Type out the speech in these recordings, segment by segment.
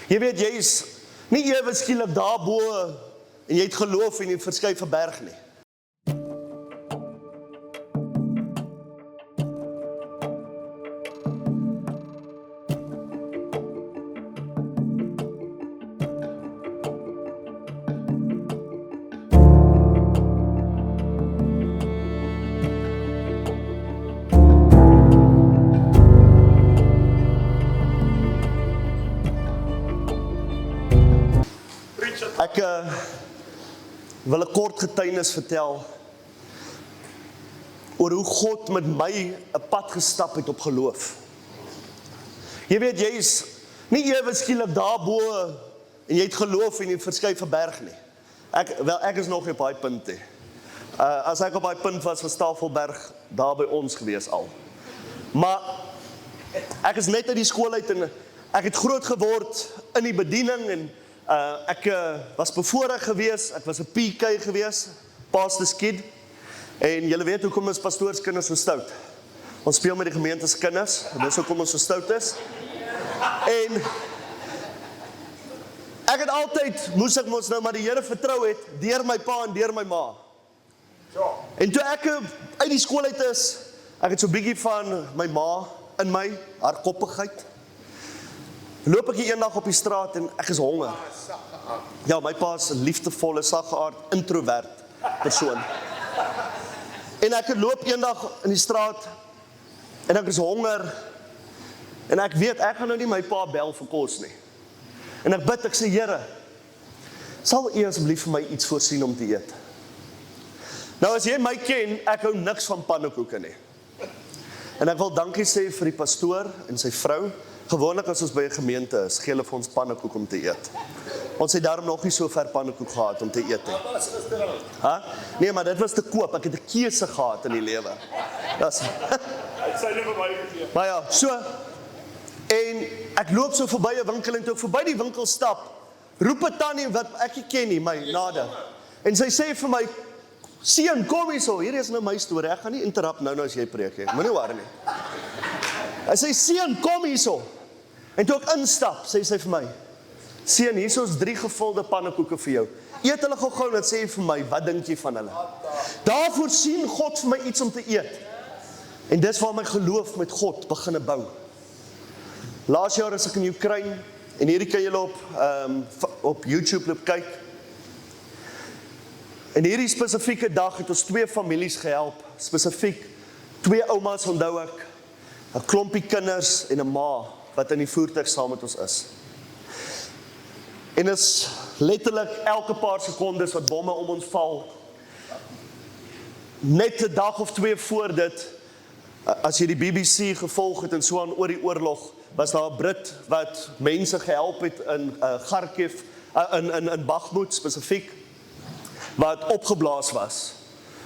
Jy weet, jy is nie ewe skielik daarbo en jy het geloof en jy verskuif 'n berg nie. Ek wil 'n kort getuienis vertel oor hoe God met my 'n pad gestap het op geloof. Jy weet, jy is nie ewe skielik daarbo en jy het geloof en jy verskuif 'n berg nie. Ek is nog nie op daai punt nie. As ek op daai punt was Tafelberg daar by ons gewees al. Maar ek is net uit die skool uit en ek het groot geword in die bediening en ek was bevoorreg gewees, ek was 'n PK gewees, pastor's kid, en julle weet hoekom is pastoorskinders so stout. Ons speel met die gemeente se kinders, en dis hoekom ons so stout is. En ek het altyd, moes ek mos nou maar die Here vertrou het, deur my pa en deur my ma. En toe ek uit die skool uit is, ek het so bietjie van my ma in my, haar koppigheid, loop ek eendag op die straat en ek is honger. Ja, my pa is 'n liefdevolle, saggeaard, introvert persoon. En ek loop eendag in die straat en ek is honger en ek weet, ek gaan nou nie my pa bel vir kos nie. En ek bid, ek sê, Here, sal U asseblief vir my iets voorsien om te eet? Nou as jy my ken, ek hou niks van pannekoeke nie. En ek wil dankie sê vir die pastoor en sy vrou. Gewoonlik as ons by 'n gemeente is, gee hulle vir ons pannekoek om te eet. Ons het daarom nog nie so ver pannekoek gehad om te eet nie. Nee, maar dit was te koop. Ek het 'n keuse gehad in die lewe. Das. Hy sê net vir my gegee. Maar ja, so en ek loop so verby 'n winkel en toe ek verby die winkel stap, roep 'n tannie wat ek nie ken nie, my nade. En sy sê vir my, "Seun, kom hierso. Hierdie is nou my storie. Ek gaan nie interrupt nou as jy preek nie. Moenie worry nie." Hy sê, "Seun, kom hierso." En toe ek instap, sê sy vir my, "Seun, hierso is 3 gevulde pannekoeke vir jou. Eet hulle gou-gou en sê vir my, wat dink jy van hulle?" Daarvoor sien God vir my iets om te eet. En dis waar my geloof met God begin bou. Laas jaar is ek in Oekraïne en hierdie kan julle op YouTube loop kyk. En hierdie spesifieke dag het ons 2 families gehelp, spesifiek 2 oumas onthou ek, 'n klompie kinders en 'n ma wat in die voertuig saam met ons is. En is letterlik elke paar sekondes wat bomme om ons val. Net 'n dag of 2 voor dit, as jy die BBC gevolg het en so aan oor die oorlog, was daar 'n Brit wat mense gehelp het in Kharkiv, in Bakhmut spesifiek, wat opgeblaas was.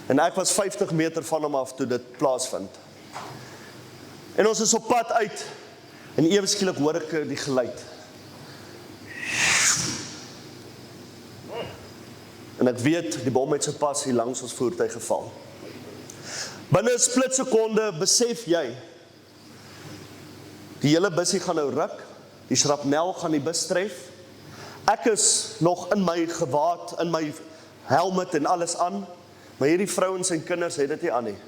En ek was 50 meter van hom af toe dit plaasvind. En ons is op pad uit, en ewe skielik hoor ek die geluid. En ek weet, die bom het so pas hier langs ons voertuig geval. Binne 'n splitsekonde besef jy, die hele busie gaan nou ruk, die shrapnel gaan die bus tref. Ek is nog in my gewaad, in my helmet en alles aan, maar hierdie vrouens en kinders het dit nie aan nie.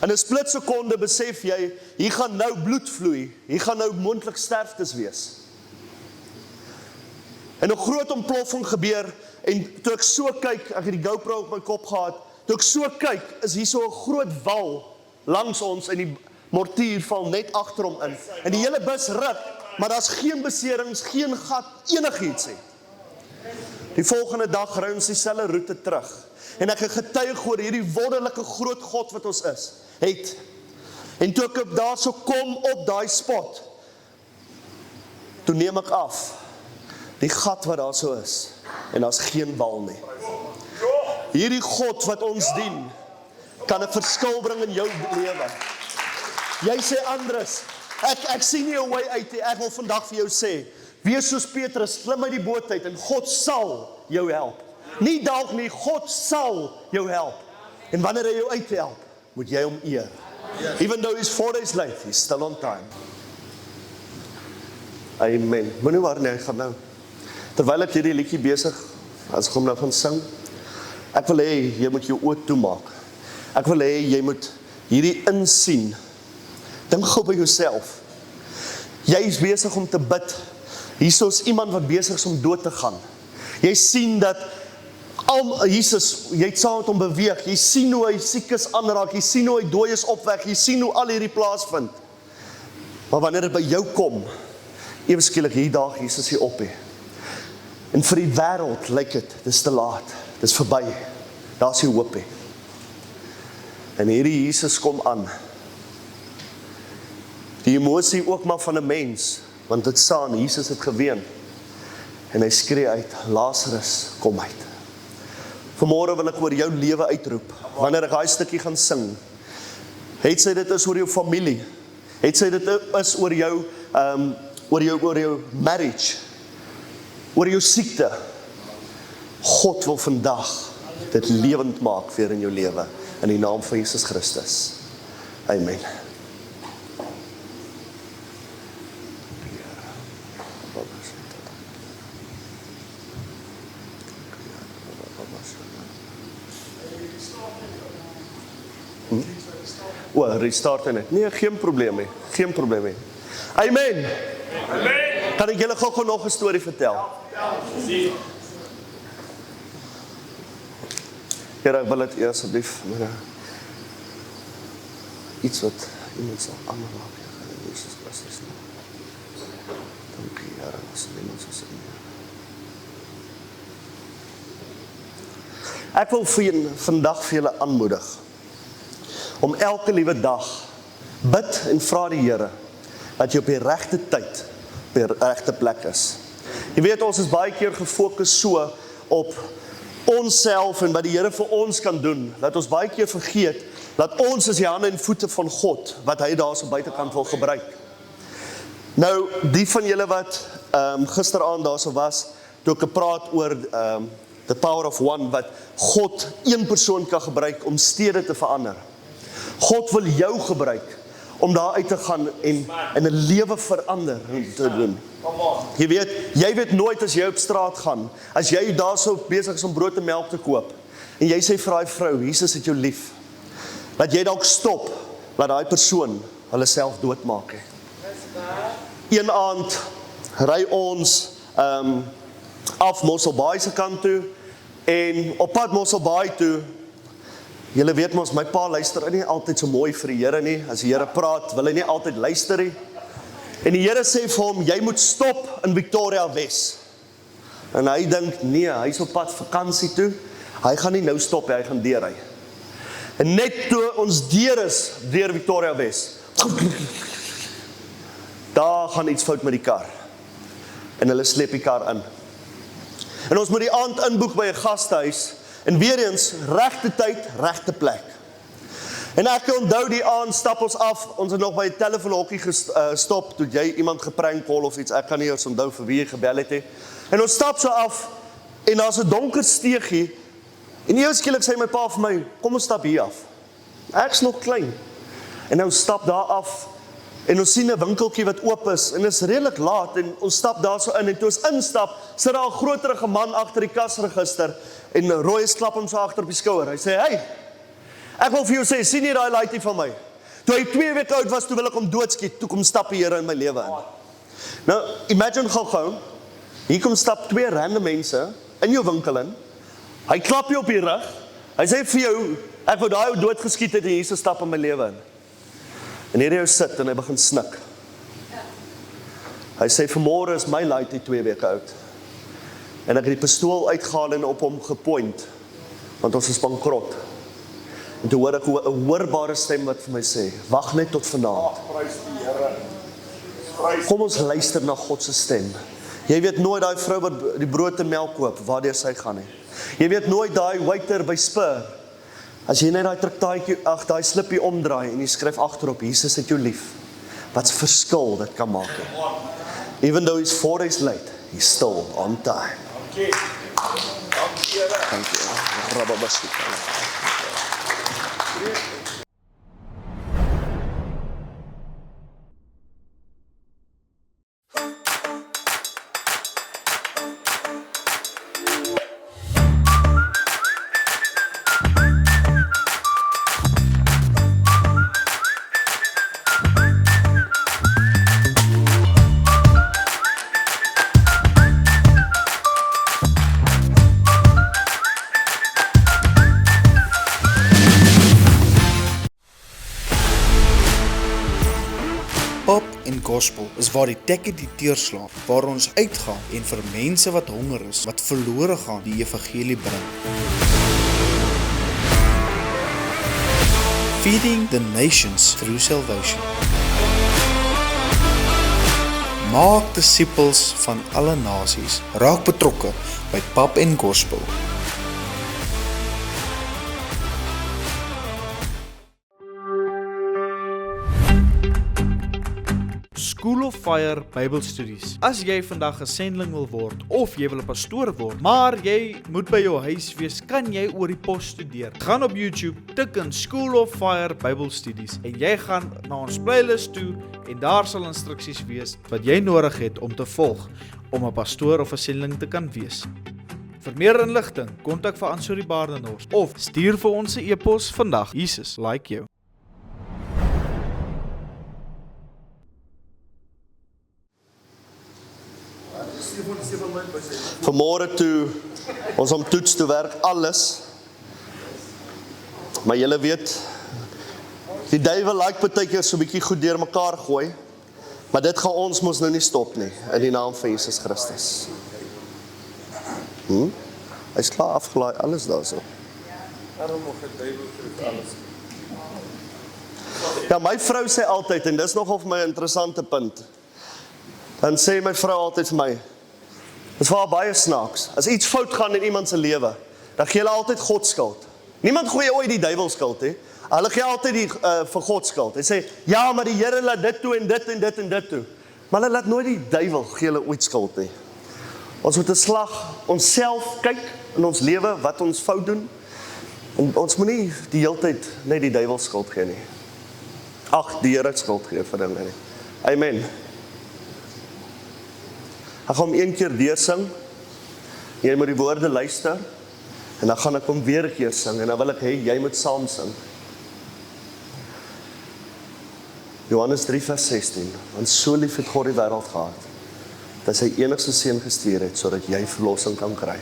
In 'n splitsekonde besef jy, hier gaan nou bloed vloei, hier gaan nou moontlik sterftes wees. En 'n groot ontploffing gebeur, en toe ek so kyk, ek het die GoPro op my kop gehad, toe ek so kyk, is hier so 'n groot wal langs ons, en die mortier val net agter hom in. En die hele bus ruk, maar daar's geen beserings, geen gat, enigiets nie. Die volgende dag ry ons dieselfde roete terug. En ek het getuig oor hierdie wonderlike groot God wat ons is, het. En toe ek daar so kom op daai spot, toe neem ek af, die gat wat daar so is, en daar's geen wal nie. Hierdie God wat ons dien, kan 'n verskil bring in jou lewe. Jy sê, Andres, ek sien nie 'n way uit nie. Ek wil vandag vir jou sê, wees soos Petrus, klim uit die boot uit en God sal jou help. Nie dalk nie, God sal jou help. En wanneer hy jou uithelp, moet jy hom eer. Even though he's 4 days late, he's still on time. Amen. Moenie waar nie, ek gaan nou. Terwyl ek hierdie liedjie besig, as ek hom nou gaan sing, ek wil hê jy moet jou oë toemaak. Ek wil hê jy moet hierdie insien. Dink gou by jouself. Jy is besig om te bid. Hier is iemand wat besig is om dood te gaan. Jy sien dat Jesus, jy het saam met hom beweeg. Jy sien hoe hy siekes aanraak. Jy sien hoe hy dooies opwek. Jy sien hoe al hierdie plaasvind. Maar wanneer dit by jou kom, ewe skielik hier daag Jesus hier op. En vir die wêreld lyk dit, dis te laat. Dis verby. Daar's nie hoop. En hierdie Jesus kom aan. Die emosie ook maar van 'n mens, want dit staan, Jesus het geween. En hy skree uit, Lazarus, kom uit. Vanmôre wil ek oor jou lewe uitroep, wanneer ek daai stukkie gaan sing. Het sy dit is oor jou familie, het sy dit is oor jou, oor jou marriage, oor jou siekte. God wil vandag dit lewend maak weer in jou lewe, in die naam van Jesus Christus. Amen. Restart in het. Nee, geen probleem nie. Geen probleem nie. Amen. Amen. Kan ek julle gou nog 'n storie vertel? Here, ek wil dit eers asseblief, iets wat iemand sal aanraak, in Jesus Christus naam. Dankie, Here, as iemand sal sê. Ek wil vandag vir julle aanmoedig om elke liewe dag bid en vra die Here dat jy op die regte tyd op die regte plek is. Jy weet, ons is baie keer gefokus so op onsself en wat die Here vir ons kan doen, dat ons baie keer vergeet dat ons is die hande en voete van God wat hy daar so buitekant wil gebruik. Nou, die van julle wat gisteraand daar so was, toe ek gepraat oor the power of one, wat God een persoon kan gebruik om stede te verander. God wil jou gebruik om daar uit te gaan en 'n lewe verander te doen. Jy weet nooit as jy op straat gaan, as jy daar so besig is om brood en melk te koop, en jy sê vir daai vrou, Jesus het jou lief, dat jy dalk stop, dat daai persoon hulle self doodmaak. Een aand ry ons af Mosselbaai se kant toe, en op pad Mosselbaai toe, julle weet mos, my pa luister nie altyd so mooi vir die Here nie. As die Here praat, wil hy nie altyd luister nie. En die Here sê vir hom, jy moet stop in Victoria Wes. En hy dink, nee, hy is op pad vakansie toe. Hy gaan nie nou stop, hy gaan deurry. En net toe ons deur is, deur Victoria Wes, daar gaan iets fout met die kar. En hulle sleep die kar in. En ons moet die aand inboek by 'n gastehuis, en weer eens, regte tyd, regte plek. En ek onthou die aand, stap ons af, ons het nog by 'n telefoonhokkie gestop, toe jy iemand geprank call of iets, ek kan nie eens onthou vir wie jy gebel het nie. En ons stap so af, en daar's 'n donker steegie, en eers skielik sê my pa vir my, kom ons stap hier af. Ek's nog klein. En nou stap daar af, en ons sien 'n winkeltjie wat oop is, en is redelik laat, en ons stap daar so in, en toe ons instap, sit daar 'n groterige man agter die kasregister, en Roy klap hom so agter op die skouer. Hy sê, hey, ek wil vir jou sê, sien jy daai laaitjie van my? Toe hy 2 weke oud was, toe wil ek hom doodskiet, toe kom stap die Here in my lewe in. Nou, imagine gou, hier kom stap 2 random mense, in jou winkel in, hy klap jou op die rug, hy sê vir jou, ek wou daai ou doodgeskiet het, en Jesus stap in my lewe in. En hier hy sit, en hy begin snik. Hy sê, vanmôre is my laaitjie 2 weke oud. En ek het die pistool uitgehaal en op hom gepoint, want ons is bankrot. En toe hoor ek 'n hoorbare stem wat vir my sê, wag net tot vanaand. Prys die Here. Kom ons luister na God se stem. Jy weet nooit daai vrou wat die brood en melk koop, waardeur sy gaan nie. Jy weet nooit daai waiter by Spur, as jy net daai traktaatjie, daai slippie omdraai, en jy skryf agterop, Jesus het jou lief. Wat 'n verskil dit kan maak. Even though he's 4 days late, he's still on time. Dankie. Dankie, Here. Dankie. Rababashika. Gospel is waar die tekke die deurslaan, waar ons uitgaan en vir mense wat honger is, wat verlore gaan, die evangelie bring. Feeding the nations through salvation. Maak disippels van alle nasies, raak betrokke by Pap en Gospel. School of Fire Bybelstudies. As jy vandag 'n sendeling wil word of jy wil 'n pastoor word, maar jy moet by jou huis wees, kan jy oor die pos studeer. Gaan op YouTube, tik in School of Fire Bybelstudies en jy gaan na ons playlist toe en daar sal instruksies wees wat jy nodig het om te volg om 'n pastoor of 'n sendeling te kan wees. Vir meer inligting, kontak vir Ansori Baardenhorst of stuur vir ons 'n e-pos vandag. Jesus like jou. Vanmôre toe ons om toets te werk, alles. Maar julle weet, die duiwel like partykeer so 'n bietjie goed deur mekaar gooi, maar dit gaan ons mos nou nie stop nie, in die naam van Jesus Christus. Hy's klaar afgelaai, alles daarso. Daarom mag die duiwel terug alles. Ja, my vrou sê altyd, en dis nogal vir my 'n interessante punt, dan sê my vrou altyd vir my, dit is vir haar baie snaaks, as iets fout gaan in iemand se lewe, dan gee hulle altyd God skuld. Niemand gooi ooit die duiwel skuld, hè. Hulle gee altyd die vir God skuld. Hy sê, ja, maar die Here laat dit toe en dit en dit en dit toe. Maar hulle laat nooit die duiwel gee hulle ooit skuld, hè. Ons moet 'n slag onsself kyk in ons lewe, wat ons fout doen, en ons moet nie die hele tyd net die duiwel skuld gee nie. Ag, die Here skuld gee vir dinge nie. Amen. Ek gaan hom een keer deursing, jy moet die woorde luister, en dan gaan ek hom weer 'n keer sing, en dan wil ek hê, jy moet saam sing. Johannes 3 vers 16, want so lief het God die wêreld gehad, dat sy enigste seun gestuur het, sodat jy verlossing kan kry.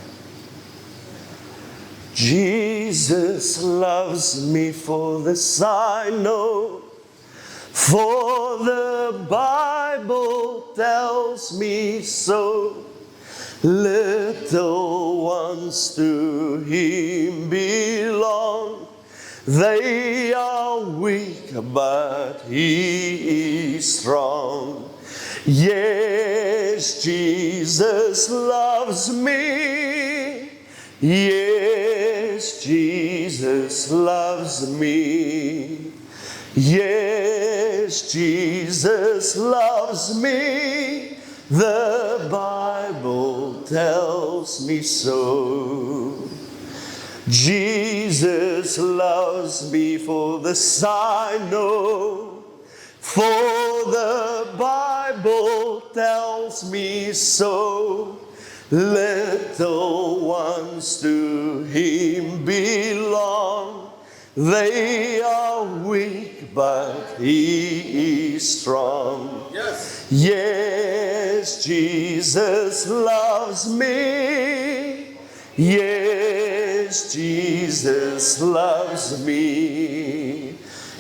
Jesus loves me, for this I know, for the Bible tells me so. Little ones to Him belong. They are weak, but He is strong. Yes, Jesus loves me. Yes, Jesus loves me. Yes, Jesus loves me. The Bible tells me so. Jesus loves me, for this I know, for the Bible tells me so. Little ones to Him belong. They are weak, but He is strong. Yes. Yes, Jesus loves me. Yes, Jesus loves me.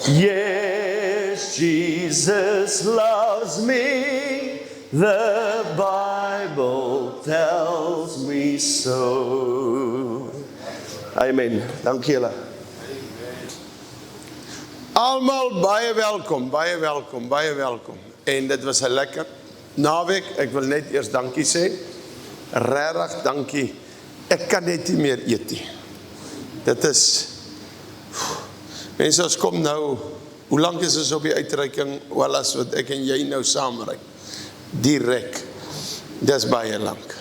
Yes, Jesus loves me. The Bible tells me so. Amen. Dankie julle. Almal baie welkom, baie welkom, baie welkom. En dit was 'n lekker naweek. Ek wil net eers dankie sê. Regtig dankie. Ek kan net nie meer eet nie. Dit is mense, ons kom nou, hoe lank is ons op die uitreiking? Wel, as wat ek en jy nou saamry. Direk. Dis baie lank.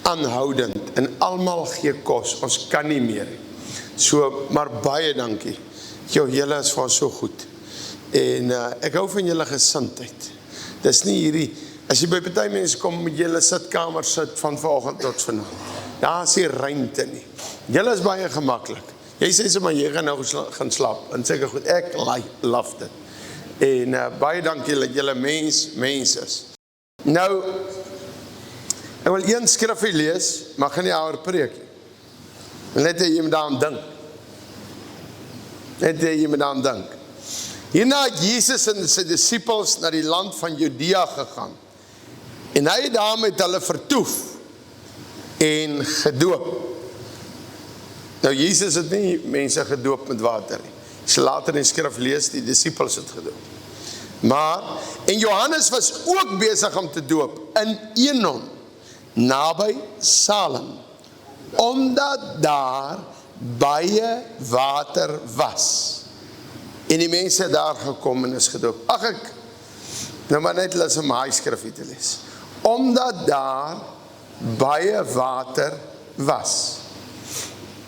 Aanhoudend en almal gee kos. Ons kan nie meer. So, maar baie dankie. Julle is vir ons so goed. En ek hou van julle gesindheid. Dis nie hierdie, as jy by party mense kom met julle sitkamer sit van vanoggend tot vanaand. Daar is nie ruimte nie. Julle is baie gemaklik. Jy sê sommer jy gaan nou gaan slaap. En sê ek goed, ek love dit. En baie dankie dat julle mens is. Nou, ek wil een skrifgie lees, maar gaan nie oor preek nie. Net jy moet daaraan dink. Net jy moet daaraan dink. Hierna het Jesus en sy disippels na die land van Judea gegaan. En hy het daar met hulle vertoef en gedoop. Nou Jesus het nie mense gedoop met water nie. As jy later in die skrif lees, die disippels het gedoop. Maar, en Johannes was ook besig om te doop in Enon, naby Salem, omdat daar baie water was. En die mense het daar gekom en is gedoop. Ag ek, nou maar net las om hy skrifie te lees. Omdat daar baie water was.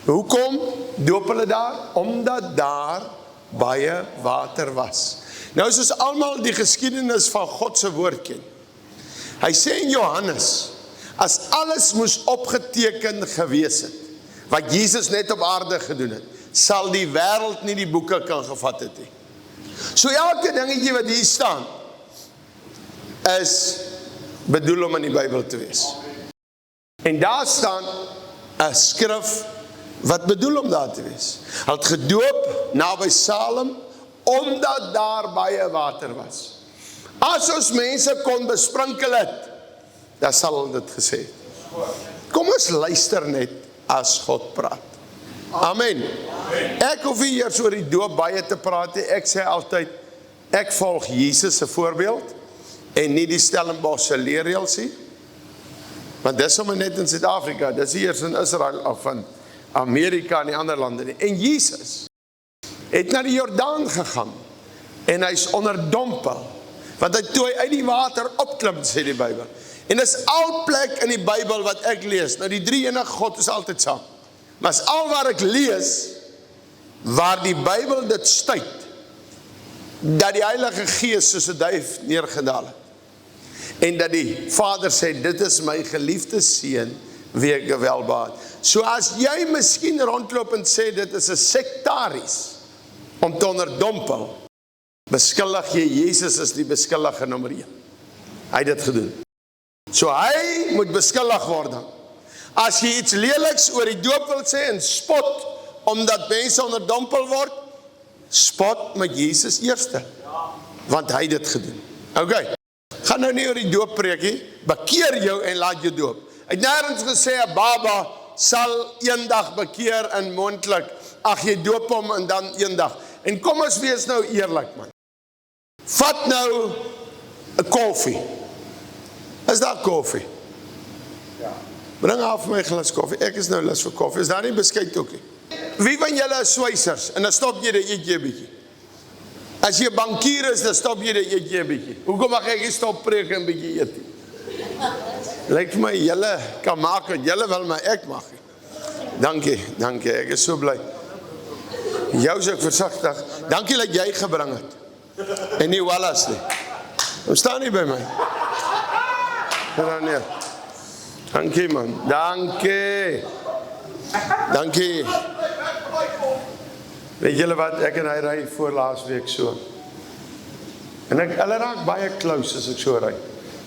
Hoekom doop hulle daar? Omdat daar baie water was. Nou is ons almal die geskiedenis van God se woord ken. Hy sê in Johannes, as alles moes opgeteken gewees het, wat Jesus net op aarde gedoen het, sal die wêreld nie die boeke kan gevat het nie. So elke dingetjie wat hier staan, is bedoel om in die Bybel te wees. En daar staan 'n skrif wat bedoel om daar te wees. Hy het gedoop naby Salem, omdat daar baie water was. As ons mense kon besprinkel het, dan sal dit gesê het. Kom ons luister net as God praat. Amen. Ek hoef nie eers oor die doop baie te praat nie. Ek sê altyd, ek volg Jesus se voorbeeld en nie die Stellenbosch se leerreëls nie. Want dis sommer net in Suid-Afrika, dis nie eers in Israel of in Amerika en die ander lande nie. En Jesus het na die Jordaan gegaan en hy's onderdompel, want hy toe hy uit die water opklim, sê die Bybel. En is al plek in die Bybel wat ek lees, nou die drie enige God is altyd saam, maar is al waar ek lees, waar die Bybel dit stuit, dat die Heilige Gees soos 'n duif neergedaal het, en dat die Vader sê, dit is my geliefde seun, wie ek welbehaag. So as jy miskien rondloop en sê, dit is 'n sektaries, om te onderdompel, beskuldig jy Jesus is die beskuldige nommer 1. Hy het dit gedoen. So hy moet beskuldig word dan. As jy iets leliks oor die doop wil sê en spot, omdat mense onderdompel word, spot met Jesus eerste. Want hy het dit gedoen. Ok, gaan nou nie oor die doop preek nie, bekeer jou en laat jou doop. Hy het nêrens gesê, 'n baba sal eendag bekeer en moontlik, ag jy doop hom en dan eendag. En kom ons wees nou eerlik man. Vat nou 'n koffie. Is daar koffie? Ja. Bring af my glas koffie. Ek is nou lus vir koffie. Is daar nie beskuit ook nie? Wie van julle is swysers? En dan stop jy dit eet jy 'n bietjie. As jy 'n bankier is, dan stop jy dit eet jy 'n bietjie. Hoekom mag ek nie stop preek en 'n bietjie eet nie? Lyk vir my julle kan maak wat julle wil, maar ek mag nie. Dankie, ek is so bly. Jou is ek versigtig. Dankie dat jy gebring het. En nie Wallace nie. Hom staan nie by my. Nee. Dankie man. Dankie. Weet julle wat, ek en hy ry voor laasweek so. En hulle raak baie close as ek so ry.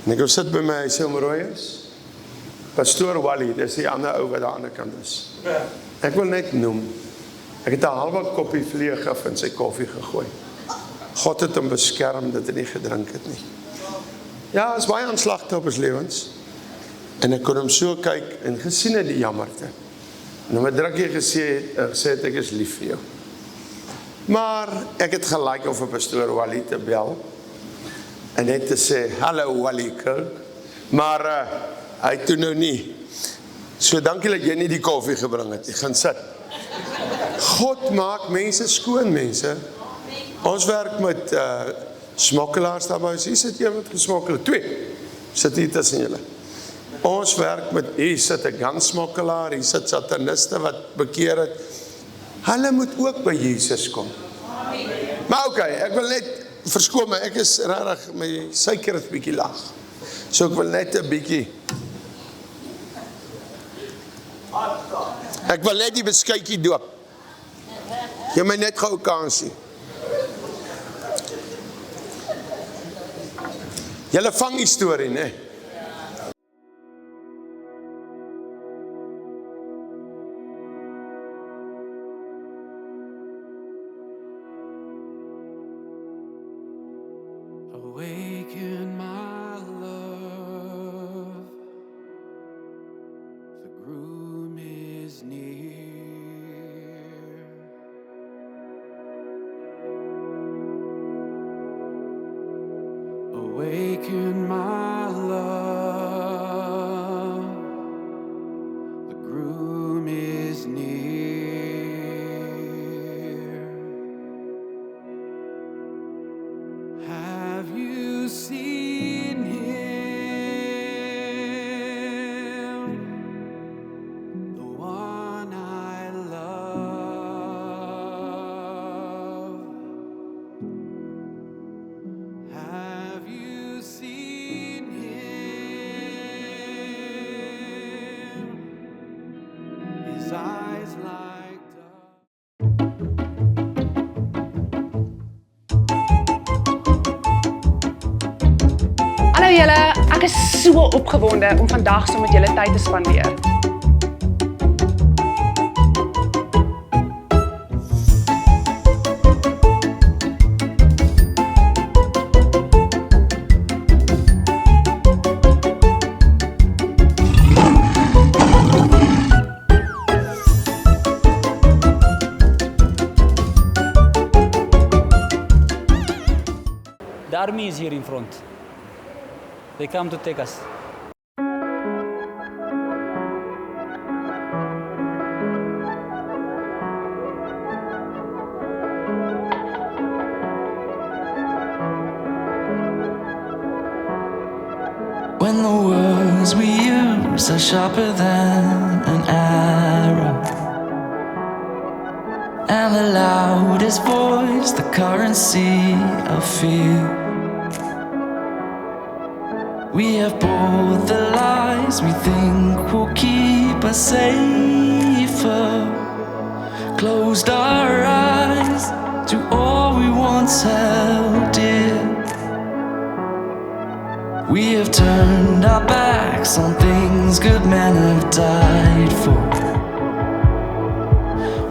En ek sit by my, hy sê om Rooyers. Pastoor Wally, dis die ander ou wat daar aan die ander kant is. Ek wil net noem, ek het 'n halwe koppie vleegif in sy koffie gegooi. God het hom beskerm dat hy nie gedrink het nie. Ja, is baie aanslagte op ons lewens. En ek kon hom so kyk en gesien het die jammerte. En hom 'n drukkie gesê het ek is lief vir jou. Maar ek het gelyk om vir pastoor Wally te bel en net te sê, hallo Wally Kirk. Maar hy toe nou nie. So dankie dat jy nie die koffie gebring het. Ek gaan sit. God maak mense skoon, mense. Ons werk met smokkelaars daar by. Hier sit een wat gesmokkel. 2 sit hier tussen julle. Ons werk met, hier sit 'n gansmokkelaar, hier sit sataniste wat bekeer het. Hulle moet ook by Jesus kom. Maar ok, ek wil net verskoon my, ek is regtig, my suiker is bietjie laag. So ek wil net 'n bietjie. Ek wil net die beskuitjie doop. Jy my net gou kansie. Julle vang die storie, né? Ek is so opgewonde om vandag saam met julle tyd te spandeer. The army is here in front. They come to take us. When the words we use are sharper than an arrow, and the loudest voice, the currency of fear. We have bought the lies we think will keep us safer. Closed our eyes to all we once held dear. We have turned our backs on things good men have died for.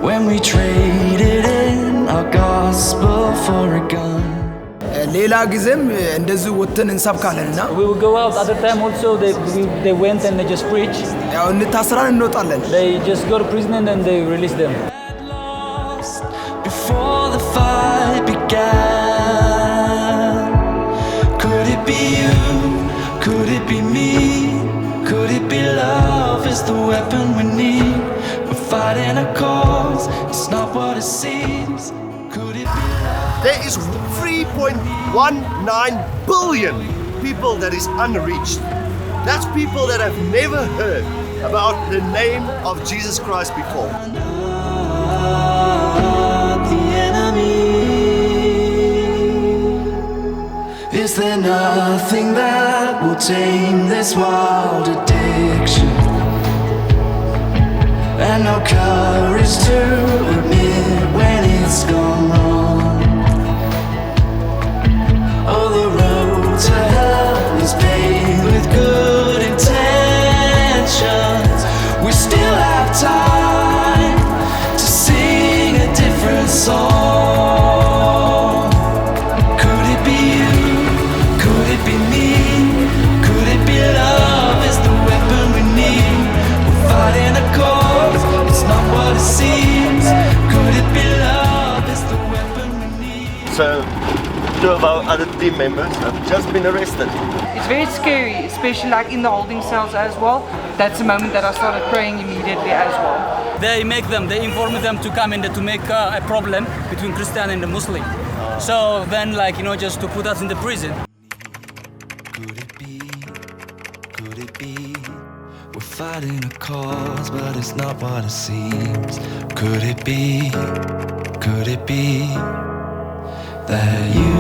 When we traded in our gospel for a gun. ሌላ ጊዜም እንደዚህ ወጥተን እንሰብካለንና We will go out. Other time also they went and they just preached. ያው እንታስራን እንወጣለን They just go to prison and then they release them. Before the fight began, could it be you? Could it be me? Could it be love is the weapon we need? We're fighting a cause, it's not what it seems. Could it be love? There is 3.19 billion people that is unreached. That's people that have never heard about the name of Jesus Christ before. The enemy. Is there nothing that will tame this wild addiction? And no courage to admit when it's gone wrong. Oh, the road to hell is paved with good intentions. We still have time to sing a different song. Could it be you? Could it be me? Could it be love is the weapon we need? We're fighting a cause, it's not what it seems. Could it be love is the weapon we need? So, two of our other team members have just been arrested. It's very scary, especially like in the holding cells as well. That's the moment that I started praying immediately as well. They inform them to come in to make a problem between Christian and the Muslim. So then just to put us in the prison. Could it be? Could it be? We're fighting a cause, but it's not what it seems. Could it be? Could it be that you